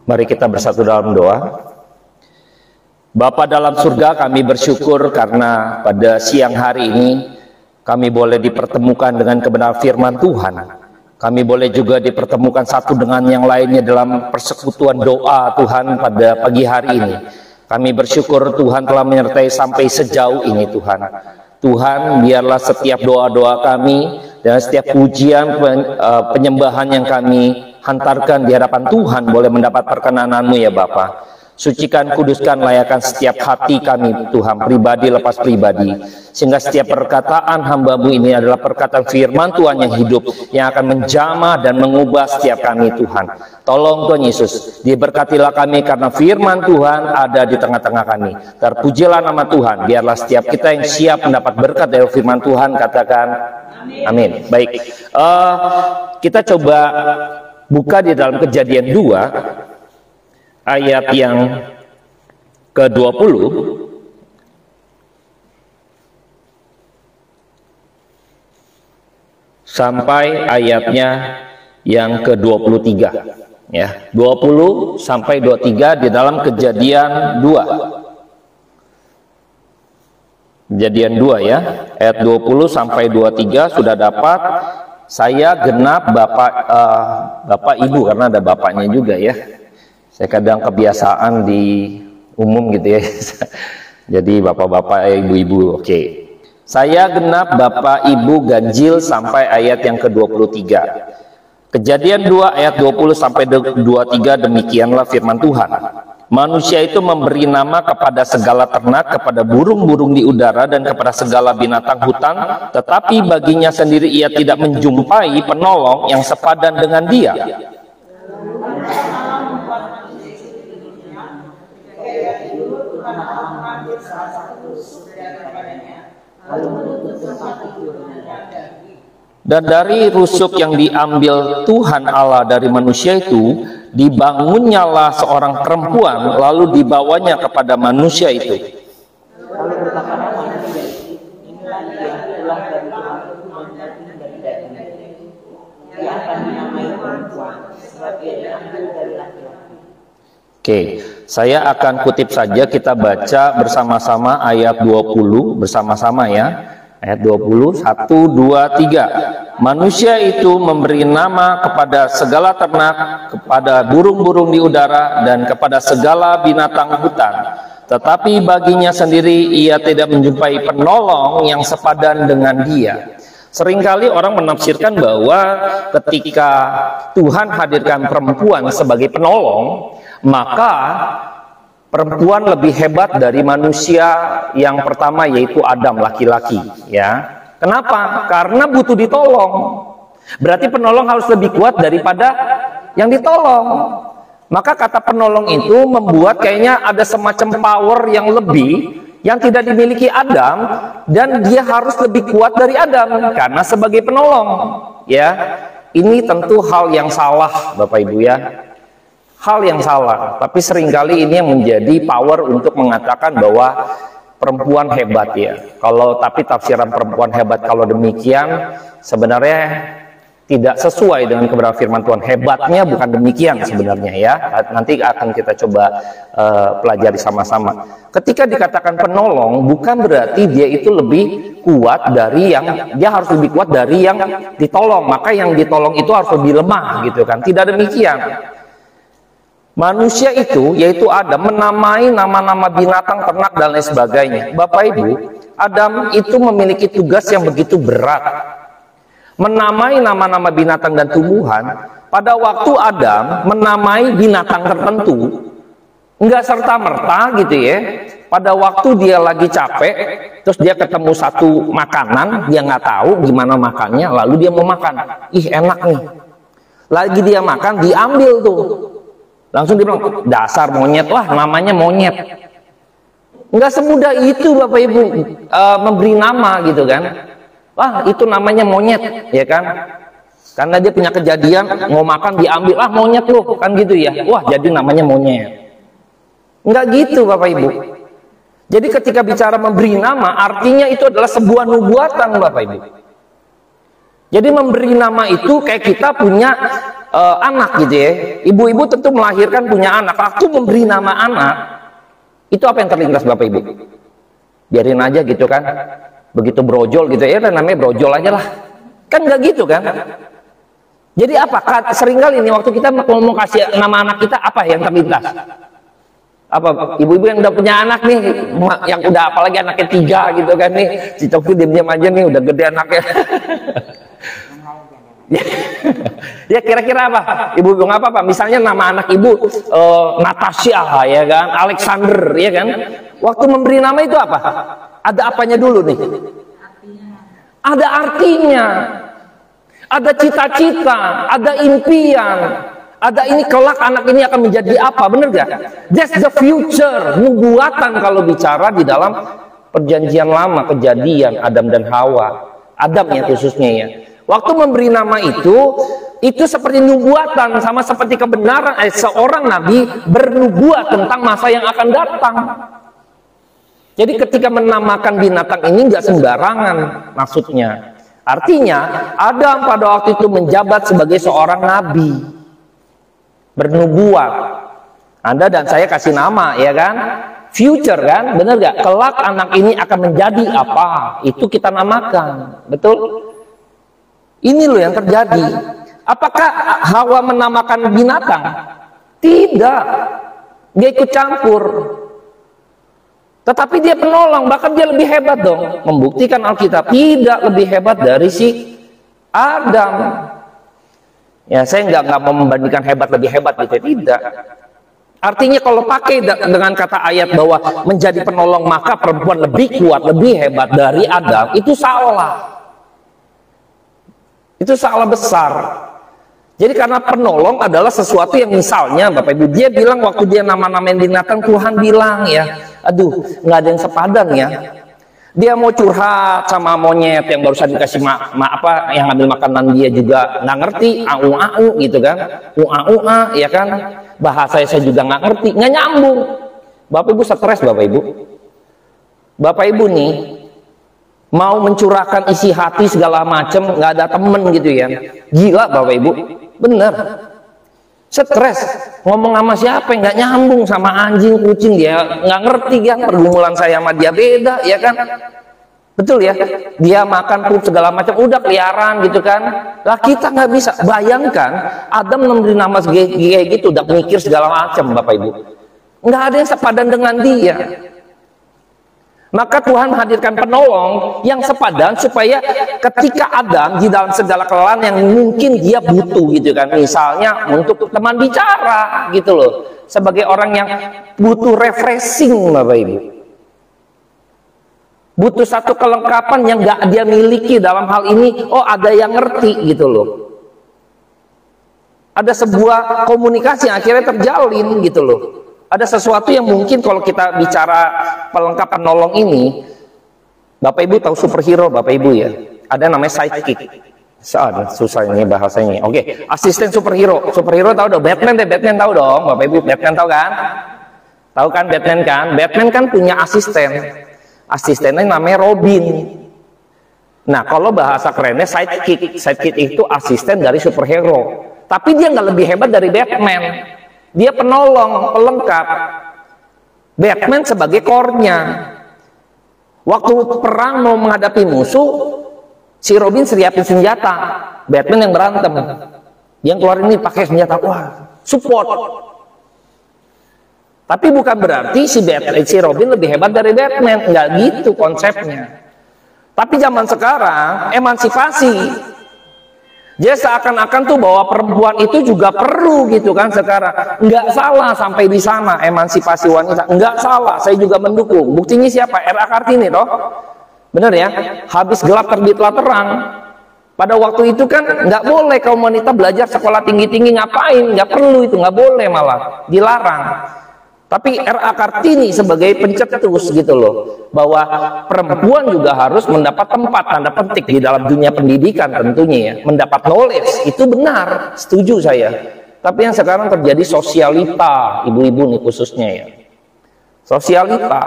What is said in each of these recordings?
Mari kita bersatu dalam doa. Bapa dalam surga, kami bersyukur karena pada siang hari ini kami boleh dipertemukan dengan kebenaran firman Tuhan. Kami boleh juga dipertemukan satu dengan yang lainnya dalam persekutuan doa Tuhan pada pagi hari ini. Kami bersyukur Tuhan telah menyertai sampai sejauh ini Tuhan. Tuhan, biarlah setiap doa-doa kami dan setiap pujian penyembahan yang kami hantarkan di hadapan Tuhan boleh mendapat perkenan-Mu ya Bapa. Sucikan, kuduskan, layakkan setiap hati kami Tuhan, pribadi lepas pribadi, sehingga setiap perkataan hamba-Mu ini adalah perkataan firman Tuhan yang hidup, yang akan menjamah dan mengubah setiap kami Tuhan. Tolong Tuhan Yesus, diberkatilah kami karena firman Tuhan ada di tengah-tengah kami. Terpujilah nama Tuhan, biarlah setiap kita yang siap mendapat berkat dari firman Tuhan, katakan amin. Baik, kita coba buka di dalam Kejadian 2 ayat yang ke-20 sampai ayatnya yang ke-23 ya. 20 sampai 23 di dalam Kejadian 2. Kejadian 2 ya, ayat 20 sampai 23 sudah dapat. Saya genap Bapak Ibu, karena ada bapaknya juga ya. Saya kadang kebiasaan di umum gitu ya. Jadi bapak-bapak, ibu-ibu, oke. Saya genap Bapak Ibu ganjil sampai ayat yang ke-23. Kejadian 2 ayat 20 sampai 23, demikianlah firman Tuhan. Manusia itu memberi nama kepada segala ternak, kepada burung-burung di udara, dan kepada segala binatang hutan, tetapi baginya sendiri ia tidak menjumpai penolong yang sepadan dengan dia. Dan dari rusuk yang diambil Tuhan Allah dari manusia itu, dibangunnyalah seorang perempuan, lalu dibawanya kepada manusia itu. Oke, saya akan kutip saja, kita baca bersama-sama ayat 20 bersama-sama ya. Ayat 20, 1, 2, 3. Manusia itu memberi nama kepada segala ternak, kepada burung-burung di udara, dan kepada segala binatang hutan. Tetapi baginya sendiri ia tidak menjumpai penolong yang sepadan dengan dia. Seringkali orang menafsirkan bahwa ketika Tuhan hadirkan perempuan sebagai penolong, maka perempuan lebih hebat dari manusia yang pertama, yaitu Adam, laki-laki ya. Kenapa? Karena butuh ditolong. Berarti penolong harus lebih kuat daripada yang ditolong. Maka kata penolong itu membuat kayaknya ada semacam power yang lebih yang tidak dimiliki Adam, dan dia harus lebih kuat dari Adam karena sebagai penolong ya. Ini tentu hal yang salah Bapak Ibu ya. Hal yang salah, tapi seringkali ini yang menjadi power untuk mengatakan bahwa perempuan hebat ya. Tapi tafsiran perempuan hebat kalau demikian sebenarnya tidak sesuai dengan kebenaran firman Tuhan. Hebatnya bukan demikian sebenarnya ya. Nanti akan kita coba pelajari sama-sama. Ketika dikatakan penolong, bukan berarti dia itu lebih kuat dari yang, dia harus lebih kuat dari yang ditolong. Maka yang ditolong itu harus lebih lemah gitu kan. Tidak demikian. Manusia itu, yaitu Adam, menamai nama-nama binatang, ternak, dan lain sebagainya. Bapak Ibu, Adam itu memiliki tugas yang begitu berat. Menamai nama-nama binatang dan tumbuhan. Pada waktu Adam menamai binatang tertentu, enggak serta-merta gitu ya. Pada waktu dia lagi capek, terus dia ketemu satu makanan, dia nggak tahu gimana makannya, lalu dia mau makan. Ih, enak nih. Lagi dia makan, diambil tuh. Langsung dia bilang, dasar monyet, wah namanya monyet. Nggak semudah itu Bapak Ibu memberi nama gitu kan. Wah itu namanya monyet ya kan. Karena dia punya kejadian, mau makan diambil, ah monyet loh kan gitu ya. Wah jadi namanya monyet. Nggak gitu Bapak Ibu. Jadi ketika bicara memberi nama, artinya itu adalah sebuah nubuatan Bapak Ibu. Jadi memberi nama itu kayak kita punya anak gitu ya, ibu-ibu tentu melahirkan punya anak. Waktu memberi nama anak, itu apa yang terlintas Bapak Ibu? Biarin aja gitu kan, begitu brojol gitu ya, namanya brojol aja lah. Kan nggak gitu kan? Jadi apa? Seringkali ini waktu kita mau kasih nama anak kita, apa yang terlintas? Apa ibu-ibu yang udah punya anak nih, yang udah apalagi anaknya 3 gitu kan nih, si Coki diam-diam aja nih, udah gede anaknya. Ya kira-kira apa? Ibu-ibu nggak apa-apa. Misalnya nama anak ibu Natasha ya kan, Alexander ya kan. Waktu memberi nama itu apa? Ada apanya dulu nih? Ada artinya. Ada cita-cita, ada impian, ada ini kelak anak ini akan menjadi apa, bener gak? That's the future, nubuatan kalau bicara di dalam perjanjian lama, kejadian Adam dan Hawa, Adam ya khususnya ya. Waktu memberi nama itu seperti nubuatan, sama seperti kebenaran. Seorang nabi bernubuat tentang masa yang akan datang. Jadi ketika menamakan binatang ini nggak sembarangan maksudnya. Artinya Adam pada waktu itu menjabat sebagai seorang nabi, bernubuat. Anda dan saya kasih nama ya kan, future kan, bener gak? Kelak anak ini akan menjadi apa, itu kita namakan, betul? Ini loh yang terjadi. Apakah Hawa menamakan binatang? Tidak, dia ikut campur. Tetapi dia penolong, bahkan dia lebih hebat dong. Membuktikan Alkitab tidak lebih hebat dari si Adam. Ya, saya nggak mau membandingkan hebat lebih hebat gitu, tidak. Artinya kalau pakai dengan kata ayat bahwa menjadi penolong maka perempuan lebih kuat, lebih hebat dari Adam, itu salah. Itu salah besar. Jadi karena penolong adalah sesuatu yang misalnya Bapak Ibu, dia bilang waktu dia nama-namain binatang, Tuhan bilang ya, aduh nggak ada yang sepadan ya. Dia mau curhat sama monyet yang barusan dikasih apa yang ambil makanan, dia juga nggak ngerti, au gitu kan, ya kan, bahasa saya juga nggak ngerti, nggak nyambung. Bapak Ibu stres, Bapak Ibu. Bapak Ibu nih mau mencurahkan isi hati segala macam, nggak ada temen gitu ya, gila Bapak Ibu, bener, stres, ngomong sama siapa yang nggak nyambung, sama anjing, kucing, dia nggak ngerti kan, pergumulan saya sama dia beda ya kan, betul ya, dia makan pup segala macam, udah keliaran gitu kan, lah kita nggak bisa. Bayangkan Adam memberi nama kayak gitu, udah mikir segala macam Bapak Ibu, nggak ada yang sepadan dengan dia. Maka Tuhan menghadirkan penolong yang sepadan supaya ketika Adam di dalam segala kelelahan yang mungkin dia butuh gitu kan, misalnya untuk teman bicara gitu loh, sebagai orang yang butuh refreshing Bapak Ibu, butuh satu kelengkapan yang gak dia miliki dalam hal ini. Oh, ada yang ngerti gitu loh, ada sebuah komunikasi yang akhirnya terjalin gitu loh. Ada sesuatu yang mungkin kalau kita bicara pelengkap penolong ini, Bapak Ibu tahu superhero Bapak Ibu ya, ada namanya sidekick. Susah ini bahasanya. Oke, asisten superhero. Superhero tahu dong, Batman deh, Batman tahu dong Bapak Ibu, Batman tahu kan? Tahu kan Batman kan? Batman kan punya asisten. Asistennya namanya Robin. Nah, kalau bahasa kerennya sidekick. Sidekick itu asisten dari superhero. Tapi dia nggak lebih hebat dari Batman. Dia penolong, pelengkap. Batman sebagai core-nya. Waktu perang mau menghadapi musuh, si Robin siapin senjata, Batman yang berantem. Yang keluar ini pakai senjata, wah, support. Tapi bukan berarti si Robin lebih hebat dari Batman, nggak gitu konsepnya. Tapi zaman sekarang emansipasi. Jadi seakan-akan tuh bahwa perempuan itu juga perlu gitu kan sekarang. Nggak salah sampai di sana emansipasi wanita, nggak salah, saya juga mendukung. Buktinya siapa? R.A. Kartini toh, bener ya? Habis gelap terbitlah terang. Pada waktu itu kan nggak boleh kaum wanita belajar sekolah tinggi-tinggi, ngapain? Nggak perlu itu, nggak boleh, malah dilarang. Tapi R.A. Kartini sebagai pencetus gitu loh, bahwa perempuan juga harus mendapat tempat, tanda petik, di dalam dunia pendidikan tentunya ya, mendapat knowledge, itu benar, setuju saya. Tapi yang sekarang terjadi sosialita, ibu-ibu nih khususnya ya, sosialita,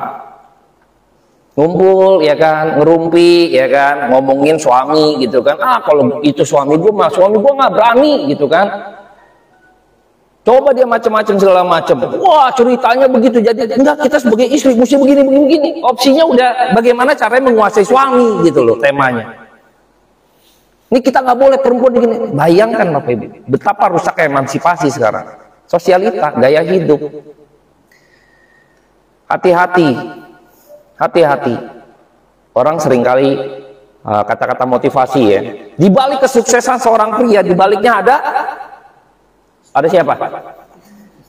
ngumpul ya kan, ngerumpi ya kan, ngomongin suami gitu kan, kalau itu suami gue mah, suami gue nggak berani gitu kan. Coba dia macam-macam segala macam. Wah, ceritanya begitu. Jadi enggak, kita sebagai istri mesti begini. Opsinya udah bagaimana caranya menguasai suami gitu loh temanya. Ini kita nggak boleh perempuan begini. Bayangkan Bapak Ibu, betapa rusak emansipasi sekarang. Sosialita, gaya hidup. Hati-hati. Orang seringkali kata-kata motivasi ya. Di balik kesuksesan seorang pria, di baliknya ada siapa?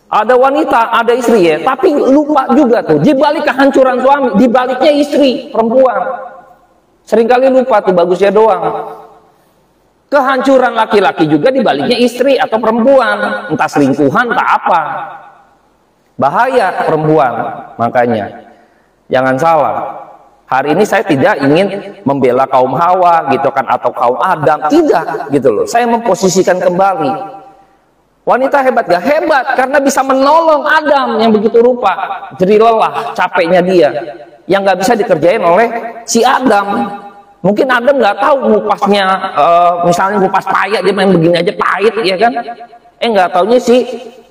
Ada wanita, ada istri ya. Tapi lupa juga tuh, di balik kehancuran suami, di baliknya istri, perempuan. Seringkali lupa tuh, bagusnya doang. Kehancuran laki-laki juga di baliknya istri atau perempuan, entah selingkuhan, entah apa. Bahaya perempuan, makanya jangan salah. Hari ini saya tidak ingin membela kaum Hawa gitu kan, atau kaum Adam, tidak gitu loh. Saya memposisikan kembali. Wanita hebat gak? Hebat, karena bisa menolong Adam yang begitu rupa. Jadi lelah, capeknya dia. Yang gak bisa dikerjain oleh si Adam. Mungkin Adam gak tahu ngupasnya, misalnya ngupas payah, dia main begini aja pahit, ya kan? Gak taunya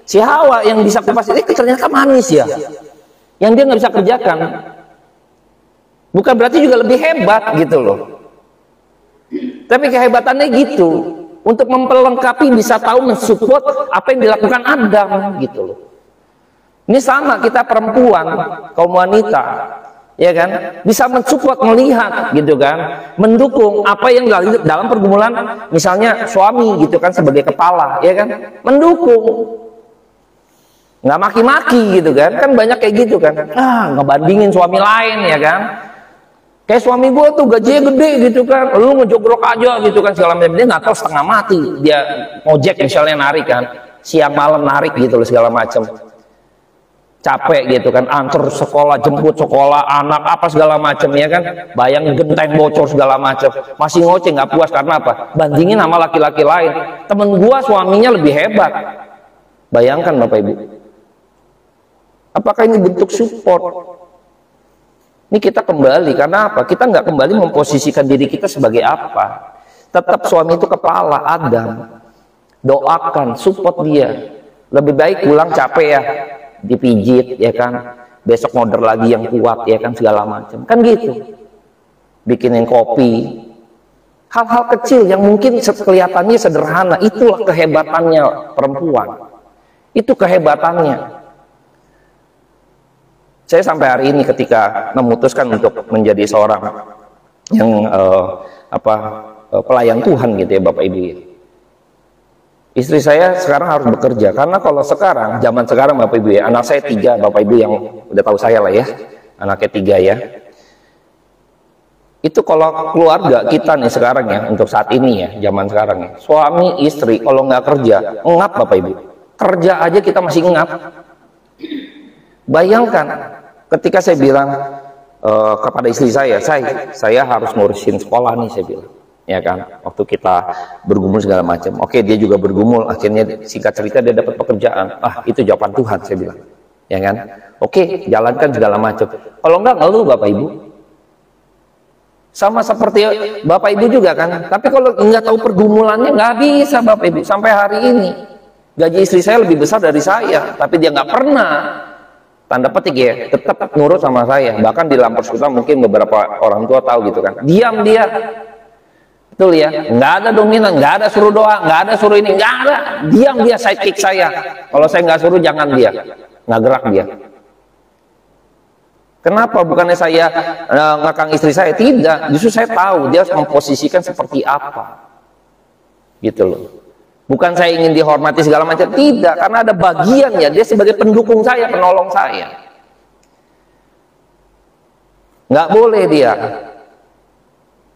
si Hawa yang bisa kupas ini ternyata manis ya. Yang dia gak bisa kerjakan. Bukan berarti juga lebih hebat gitu loh. Tapi kehebatannya gitu. Untuk memperlengkapi, bisa tahu mensupport apa yang dilakukan Adam gitu loh. Ini sama kita perempuan, kaum wanita, ya kan, bisa mensupport, melihat gitu kan, mendukung apa yang dalam pergumulan misalnya suami gitu kan, sebagai kepala, ya kan, mendukung, nggak maki-maki gitu kan banyak kayak gitu kan, ngebandingin suami lain ya kan. Kayak suami gue tuh gajinya gede gitu kan, lu ngejogrok aja gitu kan segala macam. Dia nggak tahu, setengah mati dia ojek misalnya narik kan, siang malam narik gitu loh segala macam. Capek gitu kan, antar sekolah, jemput sekolah, anak apa segala macam ya kan. Bayangin genteng bocor segala macam, masih ngoceh nggak puas karena apa? Bandingin sama laki-laki lain. Temen gua suaminya lebih hebat. Bayangkan Bapak Ibu. Apakah ini bentuk support? Ini kita kembali, karena apa? Kita nggak kembali memposisikan diri kita sebagai apa. Tetap suami itu kepala, Adam. Doakan, support dia. Lebih baik pulang capek ya, dipijit ya kan. Besok order lagi yang kuat ya kan, segala macam. Kan gitu. Bikinin kopi. Hal-hal kecil yang mungkin kelihatannya sederhana, itulah kehebatannya perempuan. Itu kehebatannya. Saya sampai hari ini ketika memutuskan untuk menjadi seorang yang pelayan Tuhan gitu ya Bapak Ibu ya. Istri saya sekarang harus bekerja, karena kalau sekarang, zaman sekarang Bapak Ibu ya, anak saya 3 Bapak Ibu yang udah tahu saya lah ya, anaknya 3 ya. Itu kalau keluarga kita nih sekarang ya, untuk saat ini ya, zaman sekarang ya, suami istri kalau nggak kerja, ngap Bapak Ibu. Kerja aja kita masih ngap. Bayangkan ketika saya bilang kepada istri saya harus ngurusin sekolah nih, saya bilang, ya kan, waktu kita bergumul segala macam. Oke, dia juga bergumul, akhirnya singkat cerita dia dapat pekerjaan. Itu jawaban Tuhan, saya bilang, ya kan. Oke, jalankan segala macam. Kalau enggak ngeluh Bapak Ibu. Sama seperti Bapak Ibu juga kan. Tapi kalau nggak tahu pergumulannya nggak bisa Bapak Ibu. Sampai hari ini gaji istri saya lebih besar dari saya, tapi dia nggak pernah, tanda petik ya, tetap nurut sama saya. Bahkan di Lampers kita mungkin beberapa orang tua tahu gitu kan, diam dia, betul ya, nggak ada dominan, nggak ada suruh doa, nggak ada suruh ini, nggak ada, diam dia, sidekick saya. Kalau saya nggak suruh jangan dia, nggak gerak dia. Kenapa? Bukannya saya ngekang istri saya, tidak, justru saya tahu dia harus memposisikan seperti apa, gitu loh. Bukan saya ingin dihormati segala macam, tidak, karena ada bagiannya, dia sebagai pendukung saya, penolong saya. Nggak boleh dia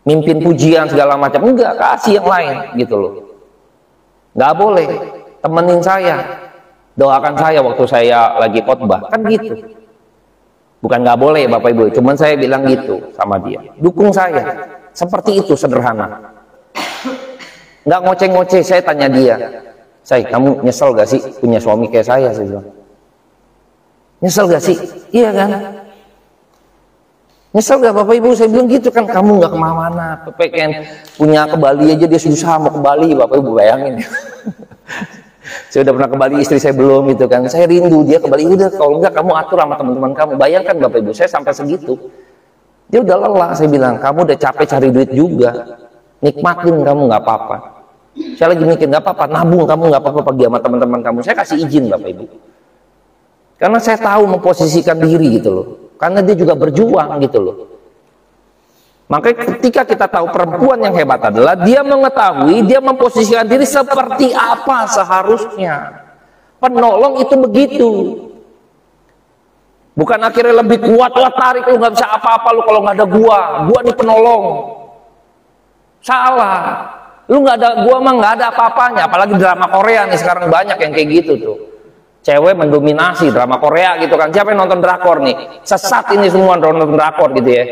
mimpin pujian segala macam, enggak, kasih yang lain gitu loh. Nggak boleh, temenin saya, doakan saya waktu saya lagi khotbah, kan gitu. Bukan nggak boleh Bapak Ibu, cuman saya bilang gitu sama dia, dukung saya, seperti itu, sederhana. Nggak ngoceh-ngoceh. Saya tanya dia, "Say, kamu nyesel gak sih punya suami kayak saya?" Saya bilang, "Nyesel gak sih?" "Iya kan." "Nyesel gak Bapak Ibu?" Saya bilang gitu kan, "Kamu nggak kemana-mana, pengen punya ke Bali aja dia susah mau ke Bali." Bapak Ibu bayangin. Saya udah pernah ke Bali, istri saya belum gitu kan. Saya rindu dia ke Bali. Udah, kalau enggak kamu atur sama teman-teman kamu. Bayangkan Bapak Ibu, saya sampai segitu. Dia udah lelah, saya bilang, kamu udah capek cari duit juga. Nikmatin kamu, nggak apa-apa. Saya lagi mikir, nggak apa-apa, nabung kamu nggak apa-apa pergi sama teman-teman kamu. Saya kasih izin Bapak Ibu. Karena saya tahu memposisikan diri gitu loh. Karena dia juga berjuang gitu loh. Makanya ketika kita tahu perempuan yang hebat adalah dia mengetahui, dia memposisikan diri seperti apa seharusnya. Penolong itu begitu. Bukan akhirnya lebih kuat, wah tarik lu nggak bisa apa-apa lu kalau nggak ada gua nih penolong. Salah. Lu nggak ada gua mah nggak ada apa-apanya. Apalagi drama Korea nih sekarang banyak yang kayak gitu tuh. Cewek mendominasi drama Korea gitu kan. Siapa yang nonton drakor nih? Sesat ini semua nonton drakor gitu ya.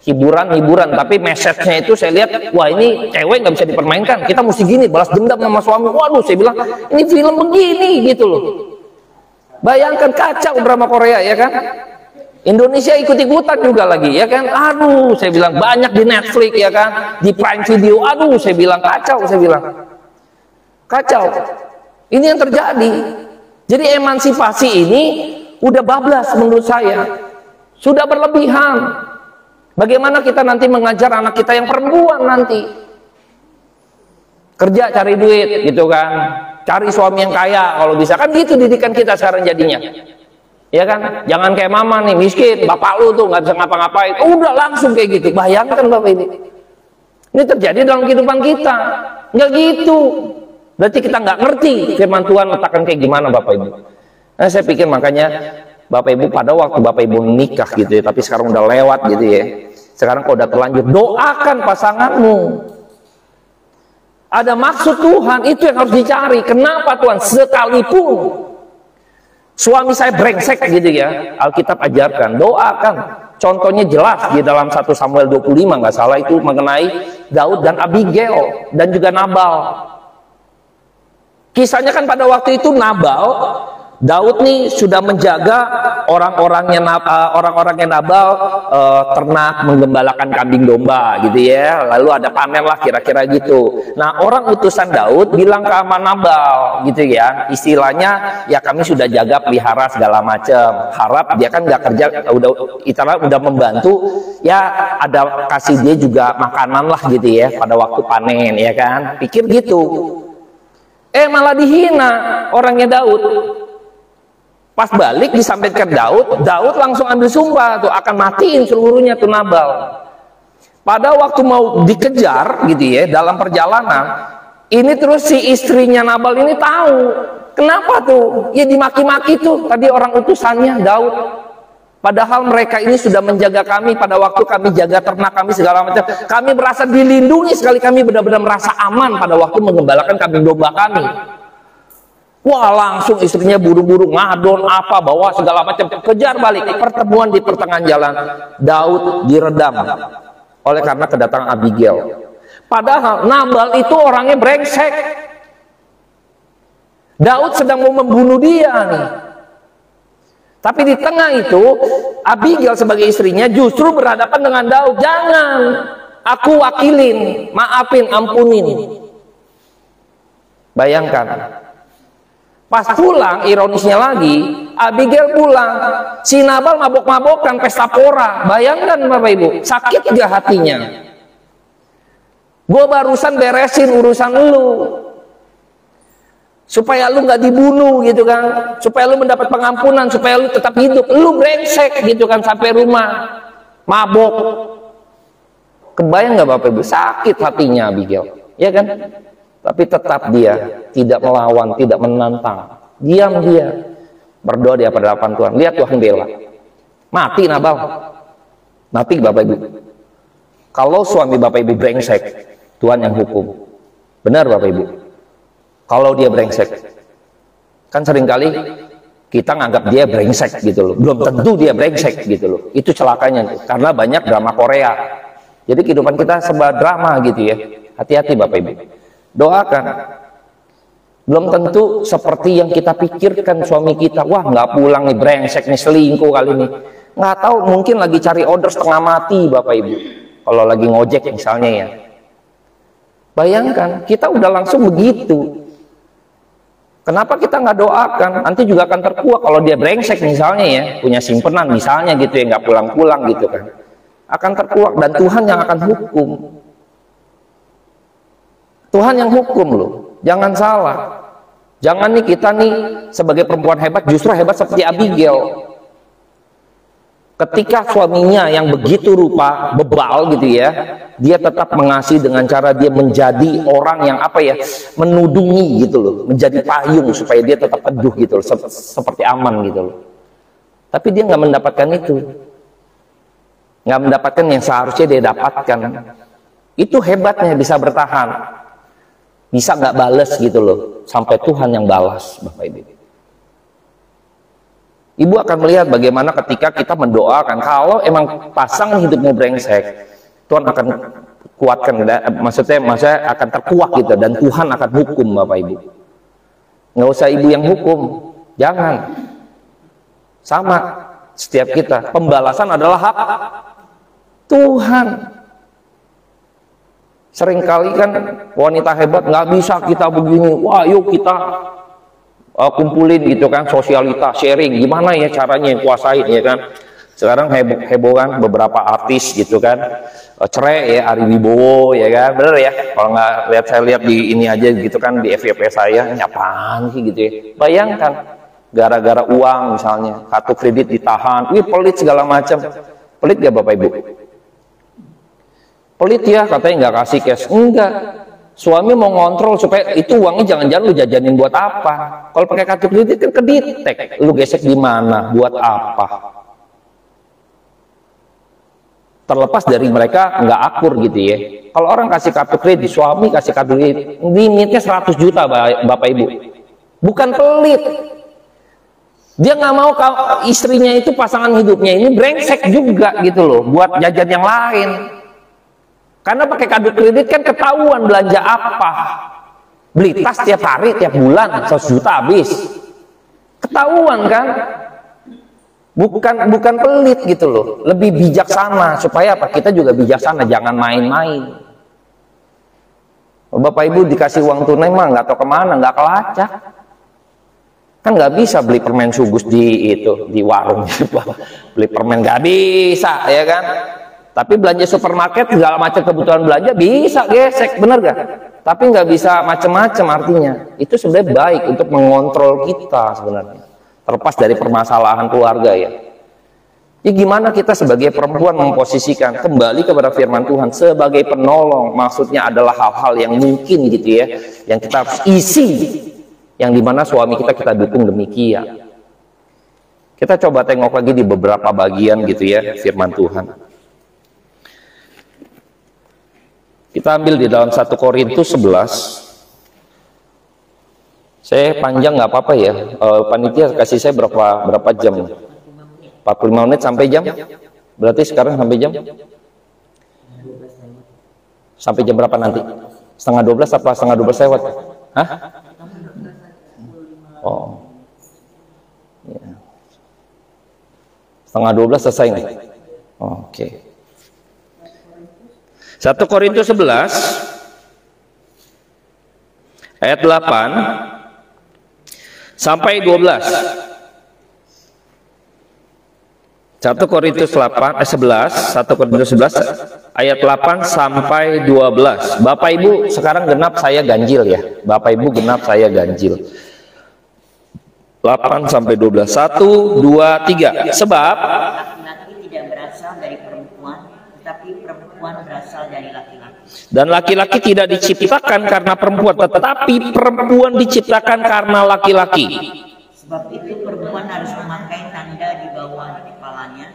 Hiburan, tapi message-nya itu saya lihat, wah ini cewek nggak bisa dipermainkan, kita mesti gini, balas dendam sama suami. Waduh, saya bilang, ini film begini gitu loh. Bayangkan, kacau drama Korea ya kan. Indonesia ikut-ikutan juga lagi ya kan. Aduh, saya bilang banyak di Netflix ya kan, di Prime Video. Aduh, saya bilang kacau, saya bilang kacau. Ini yang terjadi. Jadi emansipasi ini udah bablas menurut saya, sudah berlebihan. Bagaimana kita nanti mengajar anak kita yang perempuan nanti? Kerja cari duit gitu kan. Cari suami yang kaya kalau bisa. Kan gitu didikan kita sekarang jadinya. Ya kan? Jangan kayak mama nih miskin, bapak lu tuh nggak bisa ngapa-ngapain. Udah langsung kayak gitu. Bayangkan Bapak ini. Ini terjadi dalam kehidupan kita. Nggak gitu. Berarti kita nggak ngerti firman Tuhan letakkan kayak gimana Bapak Ibu. Nah, saya pikir makanya Bapak Ibu pada waktu Bapak Ibu nikah gitu ya, tapi sekarang udah lewat gitu ya. Sekarang kalau udah terlanjur, doakan pasanganmu. Ada maksud Tuhan, itu yang harus dicari. Kenapa Tuhan? Sekalipun suami saya brengsek gitu ya, Alkitab ajarkan, doakan. Contohnya jelas di dalam 1 Samuel 25 nggak salah itu mengenai Daud dan Abigail dan juga Nabal. Kisahnya kan pada waktu itu Nabal, Daud nih sudah menjaga orang-orangnya Nabal, ternak, menggembalakan kambing domba gitu ya. Lalu ada panen lah kira-kira gitu. Nah orang utusan Daud bilang ke sama Nabal gitu ya, istilahnya ya kami sudah jaga pelihara segala macam. Harap dia kan nggak kerja, udah membantu ya, ada kasih dia juga makanan lah gitu ya pada waktu panen ya kan. Pikir gitu. Malah dihina orangnya Daud. Pas balik disampaikan Daud, Daud langsung ambil sumpah tuh akan matiin seluruhnya tuh Nabal. Pada waktu mau dikejar gitu ya dalam perjalanan, ini terus si istrinya Nabal ini tahu. Kenapa tuh? Ya dimaki-maki tuh tadi orang utusannya Daud. Padahal mereka ini sudah menjaga kami pada waktu kami jaga ternak kami segala macam. Kami merasa dilindungi sekali, kami benar-benar merasa aman pada waktu menggembalakan kambing domba kami. Wah langsung istrinya buru-buru ngadon apa bawa segala macam, kejar balik. Pertemuan di pertengahan jalan, Daud diredam oleh karena kedatangan Abigail. Padahal Nabal itu orangnya brengsek. Daud sedang mau membunuh dia nih. Tapi di tengah itu Abigail sebagai istrinya justru berhadapan dengan Daud. Jangan, aku wakilin, maafin, ampunin. Bayangkan. Pas pulang, ironisnya lagi, Abigail pulang. Si Nabal mabok-mabokan, pesta pora. Bayangkan Bapak Ibu, sakit gak hatinya? Gue barusan beresin urusan lu. Supaya lu gak dibunuh gitu kan. Supaya lu mendapat pengampunan, supaya lu tetap hidup. Lu brengsek gitu kan sampai rumah. Mabok. Kebayang gak Bapak Ibu? Sakit hatinya Abigail. Ya kan? Tapi tetap dia tidak melawan, tidak menantang. Diam dia. Berdoa di hadapan Tuhan. Lihat Tuhan bela. Mati Nabal. Mati Bapak Ibu. Kalau suami Bapak Ibu brengsek, Tuhan yang hukum. Benar Bapak Ibu. Kalau dia brengsek. Kan seringkali kita nganggap dia brengsek gitu loh. Belum tentu dia brengsek gitu loh. Itu celakanya. Karena banyak drama Korea. Jadi kehidupan kita serba drama gitu ya. Hati-hati Bapak Ibu. Doakan. Belum tentu seperti yang kita pikirkan suami kita. Wah nggak pulang nih, brengsek nih, selingkuh kali ini. Nggak tahu, mungkin lagi cari order setengah mati Bapak Ibu. Kalau lagi ngojek misalnya ya. Bayangkan, kita udah langsung begitu. Kenapa kita nggak doakan? Nanti juga akan terkuak kalau dia brengsek misalnya ya, punya simpenan misalnya gitu ya, nggak pulang-pulang gitu kan. Akan terkuak dan Tuhan yang akan hukum. Tuhan yang hukum loh, jangan salah. Jangan nih kita nih sebagai perempuan hebat justru hebat seperti Abigail. Ketika suaminya yang begitu rupa bebal gitu ya, dia tetap mengasihi dengan cara dia menjadi orang yang apa ya, menudungi gitu loh, menjadi payung supaya dia tetap teduh gitu loh, seperti aman gitu loh. Tapi dia nggak mendapatkan itu, nggak mendapatkan yang seharusnya dia dapatkan. Itu hebatnya bisa bertahan, bisa nggak bales gitu loh, sampai Tuhan yang balas, Bapak Ibu. Ibu akan melihat bagaimana ketika kita mendoakan, kalau emang pasangan hidupmu brengsek, Tuhan akan kuatkan, maksudnya akan terkuak gitu, dan Tuhan akan hukum Bapak Ibu. Nggak usah ibu yang hukum, jangan. Sama setiap kita, pembalasan adalah hak Tuhan. Seringkali kan wanita hebat nggak bisa kita begini, wah yuk kita kumpulin gitu kan, sosialita, sharing, gimana ya caranya yang kuasain ya kan. Sekarang heboh kan beberapa artis gitu kan, cerai ya, Ari Wibowo ya kan, bener ya, kalau nggak lihat, saya lihat di ini aja gitu kan, di FYP saya, ini apaan sih gitu ya. Bayangkan, gara-gara uang misalnya, kartu kredit ditahan, wih pelit segala macam. Pelit gak Bapak Ibu? Pelit ya, katanya nggak kasih cash, enggak. Suami mau ngontrol supaya itu uangnya jangan-jangan lu jajanin buat apa. Kalau pakai kartu kredit kan kedetek, lu gesek di mana, buat apa. Terlepas dari mereka nggak akur gitu ya. Kalau orang kasih kartu kredit, suami kasih kartu kredit, limitnya 100 juta Bapak Ibu. Bukan pelit. Dia nggak mau kalau istrinya itu, pasangan hidupnya ini brengsek juga gitu loh, buat jajan yang lain. Karena pakai kartu kredit kan ketahuan belanja apa. Beli tas tiap hari, tiap bulan 100 juta habis. Ketahuan kan? Bukan pelit gitu loh. Lebih bijaksana supaya apa? Kita juga bijaksana, jangan main-main. Bapak Ibu dikasih uang tunai mah nggak tahu kemana, nggak kelacak. Kan nggak bisa beli permen sugus di warung. Beli permen nggak bisa ya kan? Tapi belanja supermarket segala macam kebutuhan belanja bisa gesek, bener gak? Tapi nggak bisa macam-macam, artinya itu sebenarnya baik untuk mengontrol kita sebenarnya, terlepas dari permasalahan keluarga ya. Jadi gimana kita sebagai perempuan memposisikan kembali kepada firman Tuhan sebagai penolong, maksudnya adalah hal-hal yang mungkin gitu ya, yang kita harus isi, yang dimana suami kita dukung demikian. Kita coba tengok lagi di beberapa bagian gitu ya firman Tuhan. Kita ambil di dalam 1 Korintus 11. Saya panjang nggak apa-apa ya. Panitia kasih saya berapa jam? 45 menit sampai jam? Berarti sekarang sampai jam? Sampai jam berapa nanti? Setengah 12 apa setengah 12 lewat? Hah? Oh. Ya. Setengah 12 selesai nih? Oh, oke. 1 Korintus 11 ayat 8 sampai 12. 1 Korintus 11 ayat 8 sampai 12. Bapak Ibu sekarang genap, saya ganjil ya. Bapak Ibu genap, saya ganjil. 8 sampai 12. 1 2 3. Sebab laki-laki tidak berasal dari perempuan, tetapi perempuan berasal dari laki-laki. Dan laki-laki tidak diciptakan karena perempuan, tetapi perempuan diciptakan karena laki-laki. Sebab itu perempuan harus memakai tanda di bawah kepalanya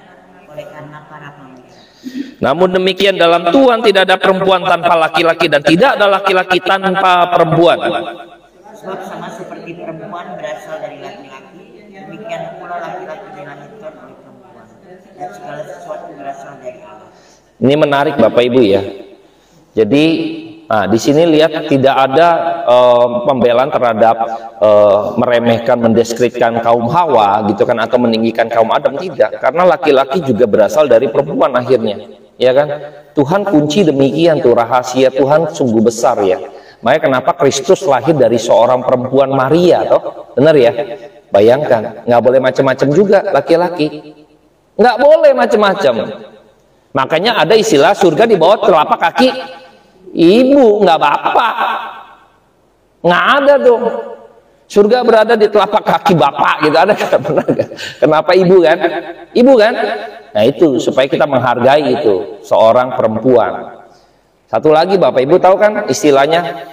oleh karena para pangeran. Namun demikian dalam Tuhan tidak ada perempuan tanpa laki-laki dan tidak ada laki-laki tanpa perempuan. Sebab sama seperti perempuan berasal dari laki-laki, demikian pula laki-laki dilahirkan oleh perempuan. Dan segala sesuatu berasal dari Allah. Ini menarik Bapak Ibu ya. Jadi di sini lihat tidak ada pembelaan terhadap meremehkan, mendeskripsikan kaum Hawa gitu kan, atau meninggikan kaum Adam, tidak. Karena laki-laki juga berasal dari perempuan akhirnya, ya kan? Tuhan kunci demikian tuh, rahasia Tuhan sungguh besar ya. Makanya kenapa Kristus lahir dari seorang perempuan Maria, toh? Benar ya? Bayangkan, nggak boleh macam-macam juga laki-laki. Nggak boleh macam-macam. Makanya ada istilah surga di bawah telapak kaki ibu, nggak bapak. Nggak ada tuh. Surga berada di telapak kaki bapak gitu, ada nggak? Pernah nggak? Kenapa ibu kan? Ibu kan? Nah itu supaya kita menghargai itu seorang perempuan. Satu lagi Bapak Ibu tahu kan istilahnya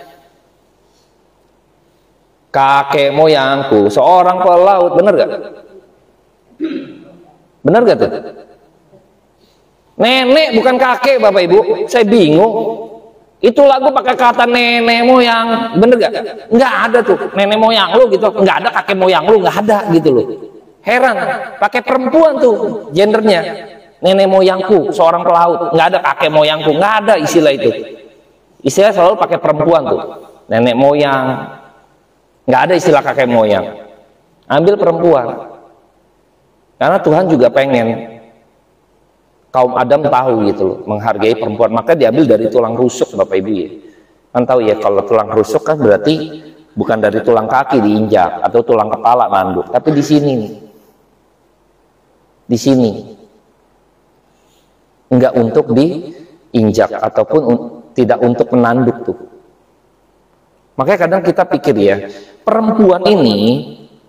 kakek moyangku seorang pelaut, bener gak? Bener gak tuh? Nenek bukan kakek Bapak Ibu, saya bingung. Itu lagu pakai kata nenek moyang, bener gak? Nggak ada tuh nenek moyang lu gitu, nggak ada kakek moyang lu, nggak ada gitu loh. Heran, pakai perempuan tuh gendernya. Nenek moyangku seorang pelaut, nggak ada kakek moyangku, nggak ada istilah itu. Istilah selalu pakai perempuan tuh, nenek moyang, nggak ada istilah kakek moyang. Ambil perempuan, karena Tuhan juga pengen kaum Adam tahu gitu loh, menghargai perempuan. Maka diambil dari tulang rusuk Bapak Ibu ya. Kan tahu ya kalau tulang rusuk kan berarti bukan dari tulang kaki diinjak atau tulang kepala manduk, tapi di sini nih, di sini. Enggak untuk diinjak ataupun tidak untuk menanduk tuh. Makanya kadang kita pikir ya, perempuan ini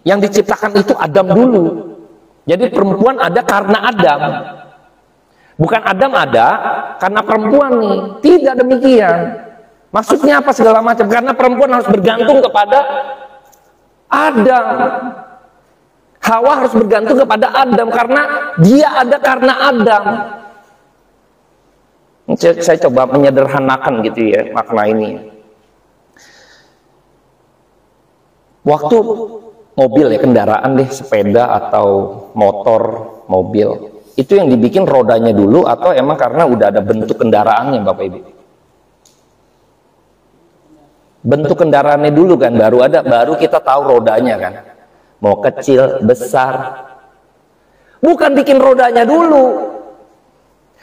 yang diciptakan itu Adam dulu. Jadi perempuan ada karena Adam. Bukan Adam ada karena perempuan nih. Tidak demikian. Maksudnya apa segala macam? Karena perempuan harus bergantung kepada Adam. Hawa harus bergantung kepada Adam karena dia ada karena Adam. Saya coba menyederhanakan gitu ya makna ini. Waktu mobil ya, kendaraan deh, sepeda atau motor, mobil, itu yang dibikin rodanya dulu atau emang karena udah ada bentuk kendaraannya Bapak Ibu? Bentuk kendaraannya dulu kan, baru kita tahu rodanya kan, mau kecil, besar. Bukan bikin rodanya dulu.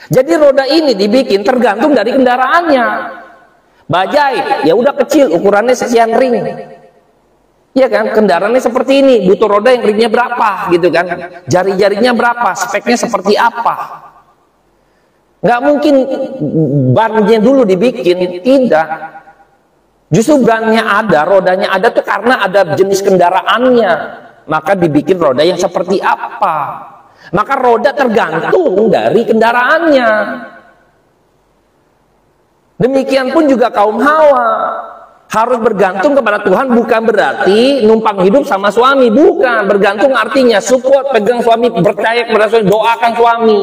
Jadi roda ini dibikin tergantung dari kendaraannya. Bajai, ya udah kecil, ukurannya sekian ring. Iya kan, kendaraannya seperti ini, butuh roda yang ringnya berapa gitu kan. Jari-jarinya berapa, speknya seperti apa. Nggak mungkin bannya dulu dibikin, tidak. Justru bannya ada, rodanya ada tuh karena ada jenis kendaraannya. Maka dibikin roda yang seperti apa. Maka roda tergantung dari kendaraannya. Demikian pun juga kaum Hawa harus bergantung kepada Tuhan, bukan berarti numpang hidup sama suami, bukan. Bergantung artinya support, pegang suami, percaya kepada suami, doakan suami.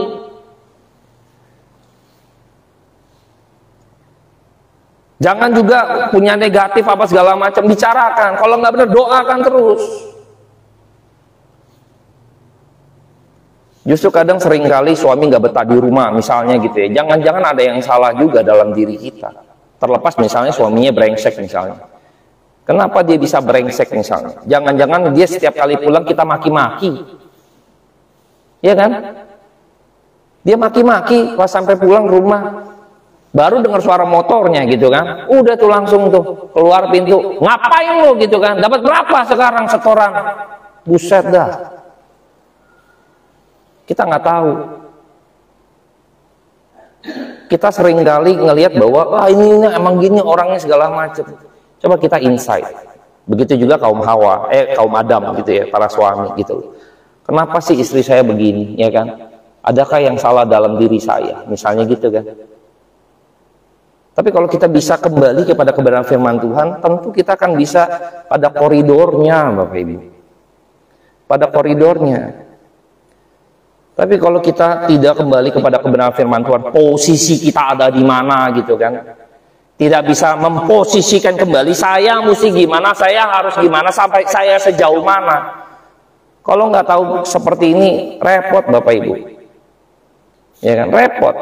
Jangan juga punya negatif apa segala macam, bicarakan. Kalau nggak benar, doakan terus. Justru kadang seringkali suami nggak betah di rumah misalnya gitu ya. Jangan-jangan ada yang salah juga dalam diri kita. Terlepas misalnya suaminya brengsek misalnya. Kenapa dia bisa brengsek misalnya? Jangan-jangan dia setiap kali pulang kita maki-maki. Iya kan? Dia maki-maki pas sampai pulang rumah. Baru dengar suara motornya gitu kan. Udah tuh langsung tuh keluar pintu. Ngapain lo gitu kan? Dapat berapa sekarang setoran? Buset dah. Kita nggak tahu. Kita sering kali ngelihat bahwa wah ini emang gini orangnya segala macam. Coba kita insight. Begitu juga kaum Hawa, kaum Adam gitu ya, para suami gitu. Kenapa sih istri saya begini, ya kan? Adakah yang salah dalam diri saya? Misalnya gitu kan. Tapi kalau kita bisa kembali kepada kebenaran firman Tuhan, tentu kita akan bisa pada koridornya, Bapak Ibu. Pada koridornya. Tapi kalau kita tidak kembali kepada kebenaran firman Tuhan, posisi kita ada di mana gitu kan. Tidak bisa memposisikan kembali, saya mesti gimana, saya harus gimana, sampai saya sejauh mana. Kalau nggak tahu seperti ini, repot Bapak Ibu. Ya kan, repot.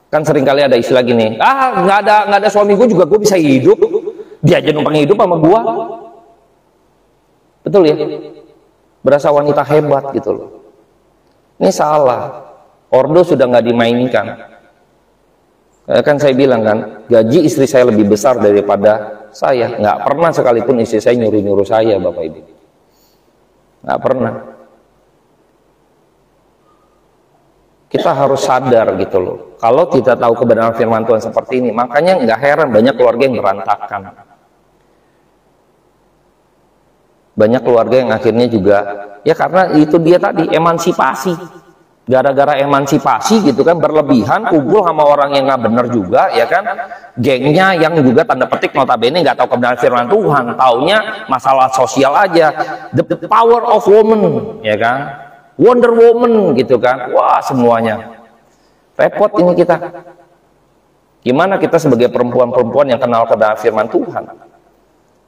Kan seringkali ada istilah gini, nggak ada suami gue juga gue bisa hidup, dia aja numpang hidup sama gue. Betul ya? Berasa wanita hebat gitu loh. Ini salah. Ordo sudah nggak dimainkan. Kan saya bilang kan, gaji istri saya lebih besar daripada saya. Nggak pernah sekalipun istri saya nyuruh-nyuruh saya, Bapak Ibu. Nggak pernah. Kita harus sadar gitu loh. Kalau kita tahu kebenaran firman Tuhan seperti ini, makanya nggak heran banyak keluarga yang berantakan. Banyak keluarga yang akhirnya juga, ya karena itu dia tadi, emansipasi. Gara-gara emansipasi gitu kan, berlebihan, kumpul sama orang yang nggak benar juga, ya kan, gengnya yang juga tanda petik notabene nggak tahu kebenaran firman Tuhan, taunya masalah sosial aja, the power of woman, ya kan, Wonder Woman gitu kan, wah semuanya repot ini kita. Gimana kita sebagai perempuan-perempuan yang kenal kebenaran firman Tuhan?